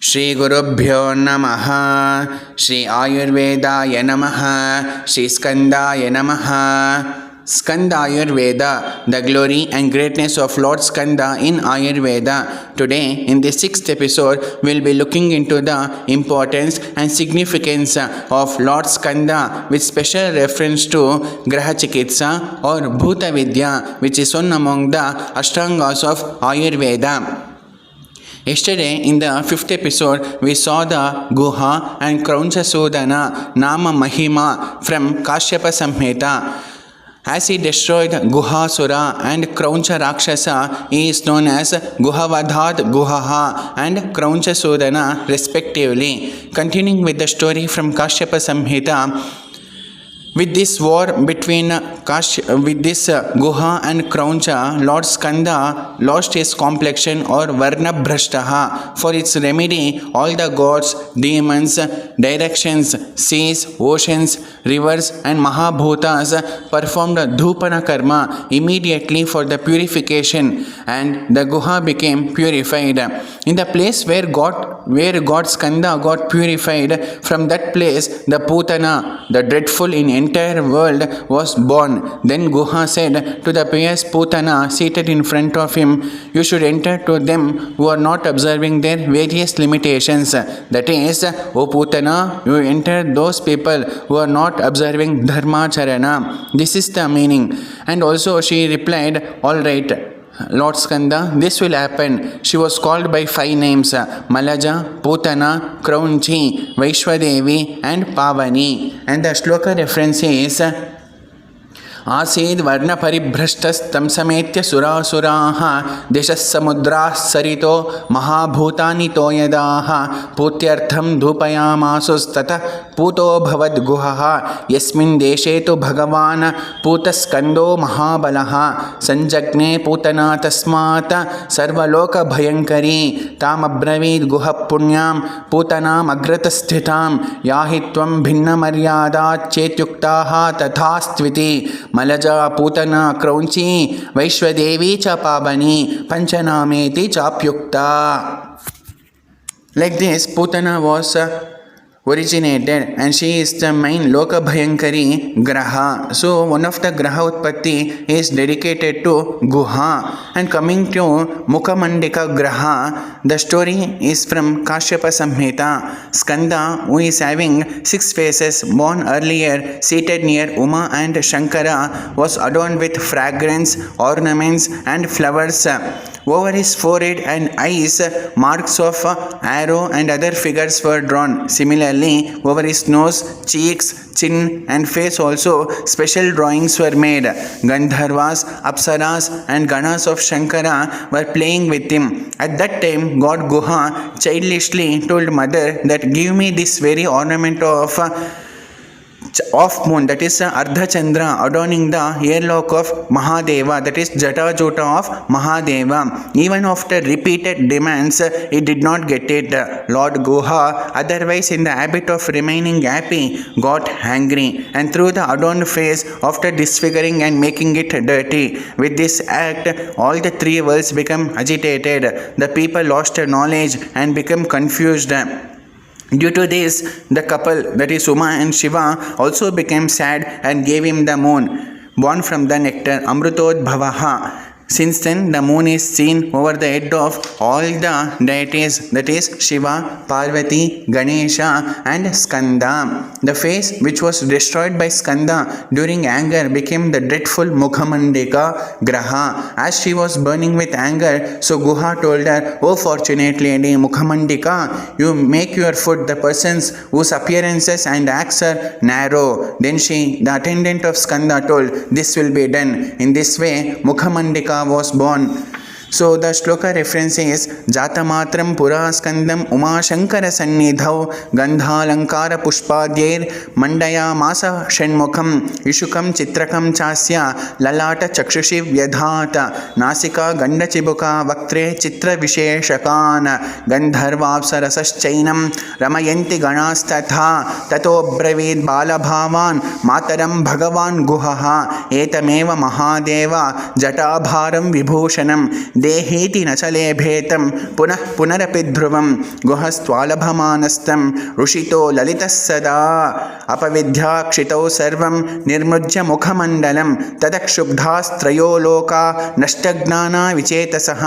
श्री गुरुभ्यो नमः। श्री आयुर्वेदाय नमः। श्री स्कंदाय नमः। Skanda Ayurveda, the glory and greatness of Lord Skanda in Ayurveda. Today, in the 6th episode, we'll be looking into the importance and significance of Lord Skanda with special reference to Graha Chikitsa or Bhuta Vidya, which is one among the Ashtangas of Ayurveda. Yesterday, in the 5th episode, we saw the Guha and Krauncha Sodana Nama Mahima from Kashyapa Samhita. As he destroyed Guhasura and Krauncha Rakshasa, he is known as Guhavadhat Guhaha and Krauncha Sodana respectively. Continuing with the story from Kashyapa Samhita, with this war between Guha and Krauncha, Lord Skanda lost his complexion or Varna Bhrashtaha. For its remedy, all the gods, demons, directions, seas, oceans, rivers and Mahabhutas performed Dhupana Karma immediately for the purification, and the Guha became purified. In the place where God Skanda got purified, from that place the Putana, the dreadful in entire world, was born. Then Guha said to the pious Putana seated in front of him, "You should enter to them who are not observing their various limitations." That is, O Putana, you enter those people who are not observing Dharmacharana. This is the meaning. And also she replied, "All right, Lord Skanda, this will happen." She was called by 5 names: Malaja, Putana, Kraunchi, Vaishwadevi and Pavani. And the shloka reference is आसीद् वर्ण परिभ्रष्टस्तं समेत्य सुरासुराः दिशः समुद्राः सरितो महाभूतानि तोयदाः पूत्यर्थं धूपयामासुस्ततः पूतो भवद्गुहः यस्मिन् देशे तु भगवान् पूतस्कन्दो महाबलः संजज्ञे पूतना तस्मात् सर्वलोकभयङ्करी तामब्रवीद् गुहः पुण्यां पूतनाम् अग्रतस्थितां याहि त्वं भिन्नमर्यादाच्चेत्युक्ताः तथास्त्विति मलजा पूतना क्रौंची वैश्वदेवी च पावनी पंचनामेति चाप्युक्ता. Like this, Putana was originated and she is the main Loka Bhayankari Graha. So one of the Graha Utpatti is dedicated to Guha. And coming to Mukhamandika Graha, the story is from Kashyapa Samhita. Skanda, who is having 6 faces, born earlier, seated near Uma and Shankara, was adorned with fragrance, ornaments and flowers. Over his forehead and eyes, marks of arrow and other figures were drawn. Similarly, over his nose, cheeks, chin and face also special drawings were made. Gandharvas, Apsaras and Ganas of Shankara were playing with him. At that time, God Guha childishly told mother that give me this very ornament of moon, that is Ardha Chandra, adorning the earlock of Mahadeva, that is Jata Jota of Mahadeva. Even after repeated demands, he did not get it. Lord Guha, otherwise in the habit of remaining happy, got angry and threw the adorned face after disfiguring and making it dirty. With this act, all the 3 worlds became agitated. The people lost knowledge and became confused. Due to this, the couple, that is Uma and Shiva, also became sad and gave him the moon, born from the nectar, Amrutodbhavaha. Since then, the moon is seen over the head of all the deities, that is Shiva, Parvati, Ganesha and Skanda. The face which was destroyed by Skanda during anger became the dreadful Mukhamandika Graha. As she was burning with anger, so Guha told her, "Oh fortunate lady Mukhamandika, you make your food the persons whose appearances and acts are narrow." Then she, the attendant of Skanda, told, "This will be done." In this way, Mukhamandika was born. So the shloka reference is Jatamatram Pura Skandam Uma Shankara Sannidhau Gandhalankara Pushpadyer Mandaya Masa Shenmukham Ishukam Chitrakam Chasya Lalata Chakshushi Vyadhata Nasika Ganda Chibuka Vaktre Chitra Visheshakan Gandharvapsarasas Chainam Ramayanti Ganastatha Tato Bravid Balabhavan Mataram Bhagavan Guhaha Etameva Mahadeva Jatabharam Vibhushanam देहीति न चलेभेतं पुनः पुनरपि ध्रुवं गुहस्त्वालभमानस्तं ऋषितो ललितः सदा अपविद्याक्षितौ सर्वं निर्मुज्य मुखमण्डलं तदक्षुब्धास्त्रयो लोका नष्टज्ञाना विचेतसः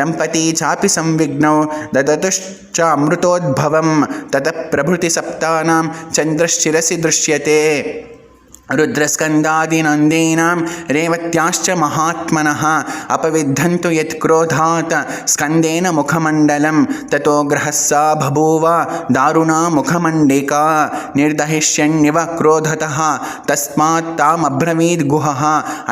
दम्पती चापि संविघ्नौ ददतुश्चामृतोद्भवं ततः प्रभृति सप्तानां चन्द्रशिरसि दृश्यते रुद्रस्कन्दादिनन्दीनां रेवत्याश्च महात्मनः अपविद्धन्तु यत्क्रोधात् स्कन्देन मुखमण्डलं ततो ग्रहः सा बभूव दारुणा मुखमण्डिका निर्दहिष्यन्निव क्रोधतः तस्मात् तामब्रवीद् गुहः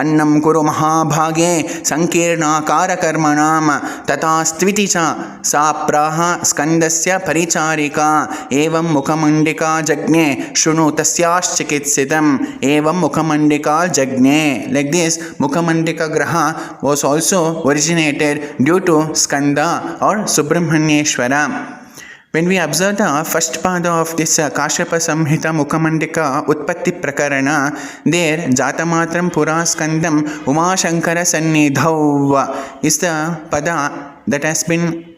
अन्नं कुरु महाभागे सङ्कीर्णाकारकर्मणां तथास्त्विति च सा प्राह स्कन्दस्य परिचारिका एवं मुखमण्डिका जज्ञे शृणु तस्याश्चिकित्सितम् एवं मुखमण्डिका जज्ञे. Like this, Mukhamandika Graha was also originated due to Skanda or Subramanyeshwara. When we observe the first pada of this Kashyapa Samhita Mukhamandika Utpatti Prakarana, there Jatamatram Pura Skandam Umashankara Sannidhav is the pada that has been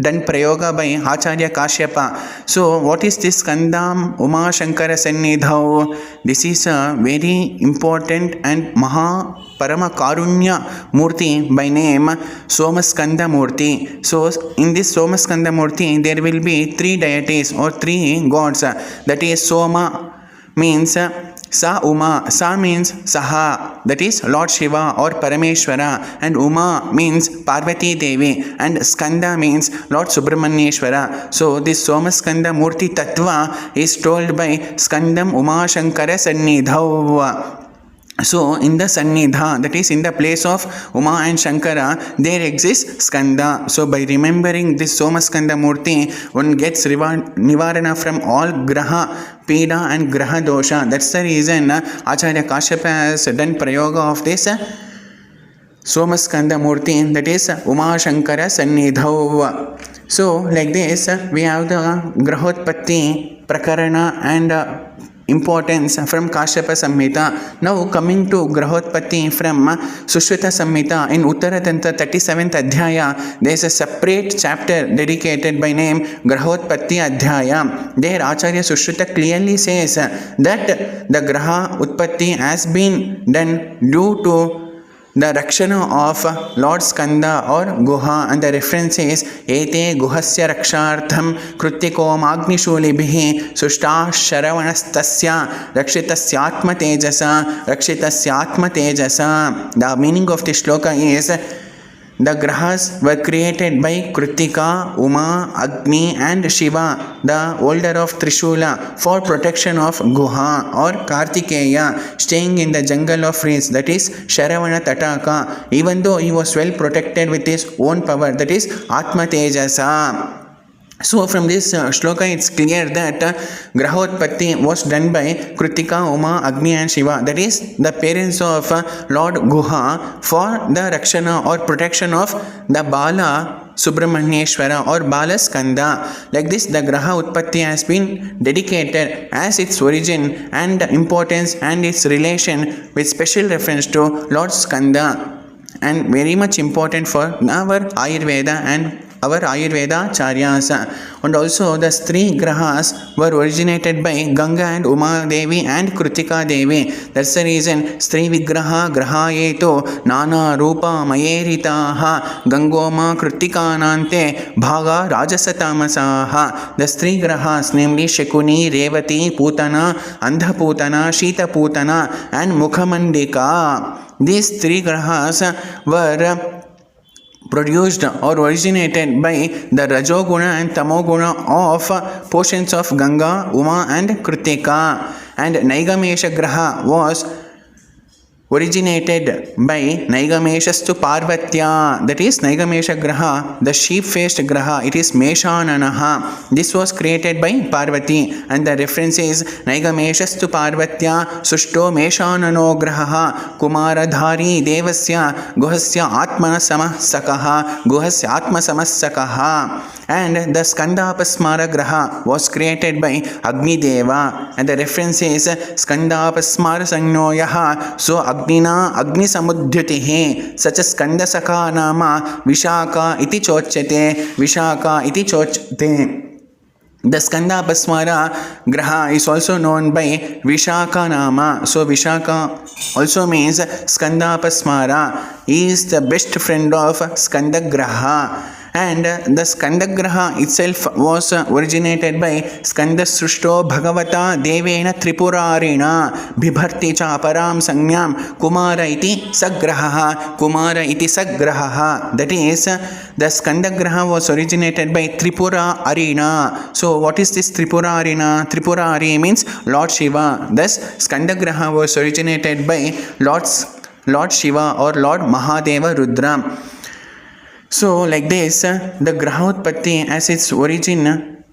done prayoga by Acharya Kashyapa. So what is this Skandam Uma Shankara Sannidhav? This is a very important and Maha Parama Karunya Murti by name Somaskanda Murti. So in this Somaskanda Murti there will be three deities or three gods. That is Soma means Sa Uma, Sa means Saha, that is Lord Shiva or Parameshwara, and Uma means Parvati Devi, and Skanda means Lord Subramanyeshwara. So this Somaskanda Murti Tattva is told by Skandam Uma Shankara Sannidhav. So in the Sannidha, that is in the place of Uma and Shankara, there exists Skanda. So by remembering this Somaskanda Murti, one gets Nivarana from all Graha Pida and Graha Dosha. That's the reason Acharya Kashyapa has done prayoga of this Somaskanda Murti, that is Uma Shankara Sannidhav. So like this, we have the Grahotpatti Prakarana and importance from Kashyapa Samhita. Now coming to Grahotpatti from Sushruta Samhita in Uttaratantra 37th Adhyaya, there is a separate chapter dedicated by name Grahotpatti Adhyaya. There Acharya Sushruta clearly says that the Graha Utpatti has been done due to the Rakshana of Lord Skanda or Guha, and the reference is Ete Guhasya Rakshartham Krutikom Agnishulibihi Sushta Sharavanastasya Rakshitasyatma Tejasa Rakshitasyatma Tejasa. The meaning of this shloka is the Grahas were created by Kritika, Uma, Agni and Shiva, the holder of Trishula, for protection of Guha or Kartikeya, staying in the jungle of reeds, that is Sharavana Tataka, even though he was well protected with his own power, that is Atma Tejasa. So from this shloka it's clear that Grahotpatti was done by Kritika, Uma, Agni and Shiva, that is the parents of Lord Guha, for the Rakshana or protection of the Bala Subramanyeshwara or Bala Skanda. Like this, the Graha Utpatti has been dedicated as its origin and importance and its relation with special reference to Lord Skanda, and very much important for our Ayurveda and our Ayurveda Charyas. And also the three Grahas were originated by Ganga and Uma Devi and Kritika Devi. That's the reason Stri Vigraha Grahayeto Nana Rupa Mayeritaha Gangoma Kritika Nante Bhaga Rajasa Tamasaha. The three Grahas, namely Shakuni, Revati, Putana, Andhaputana, Shita Putana and Mukhamandika. These three Grahas were produced or originated by the Rajoguna and Tamoguna of portions of Ganga, Uma and Kritika. And Naigamesha Graha was originated by Naigameshastu Parvatya, that is Naigamesha Graha, the sheep-faced Graha, it is Meshananaha. This was created by Parvati, and the reference is Naigameshastu Parvatya Sushto Meshanano Graha Kumaradhari Devasya Guhasya Atmasamahsakaha, Guhasya Atmasamahsakaha. And the Skandapasmara Graha was created by Agni Deva, and the reference is Skandapasmara Sangnoyaha, so Agnina Agni Samudhyutihi, such as Skandasaka Nama Vishaka iti chochate, Vishaka iti chochate. The Skandapasmara Graha is also known by Vishaka Nama. So Vishaka also means Skandapasmara. He is the best friend of Skandagraha. And the Skandagraha itself was originated by Skanda Srushto Bhagavata Devena Tripurarina Bibharti cha Aparam Sanyam Kumara iti Sagraha. Kumara iti Sagraha. That is, the Skandagraha was originated by Tripura Arena. So what is this Tripura Arena? Tripura Ari means Lord Shiva. Thus Skandagraha was originated by Lord Shiva or Lord Mahadeva Rudra. So like this, the Grahotpatti as its origin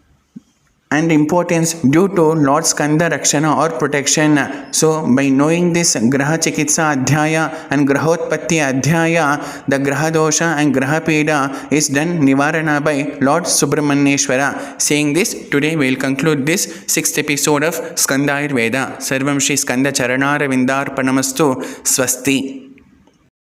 and importance due to Lord Skanda Rakshana or protection. So by knowing this Graha Chikitsa Adhyaya and Grahotpatti Adhyaya, the Graha Dosha and Graha Peda is done Nivarana by Lord Subramanyeshwara. Saying this, today we will conclude this 6th episode of Skanda Ayurveda. Sarvam Shri Skanda Charanara Vindarpanamastu. Swasti.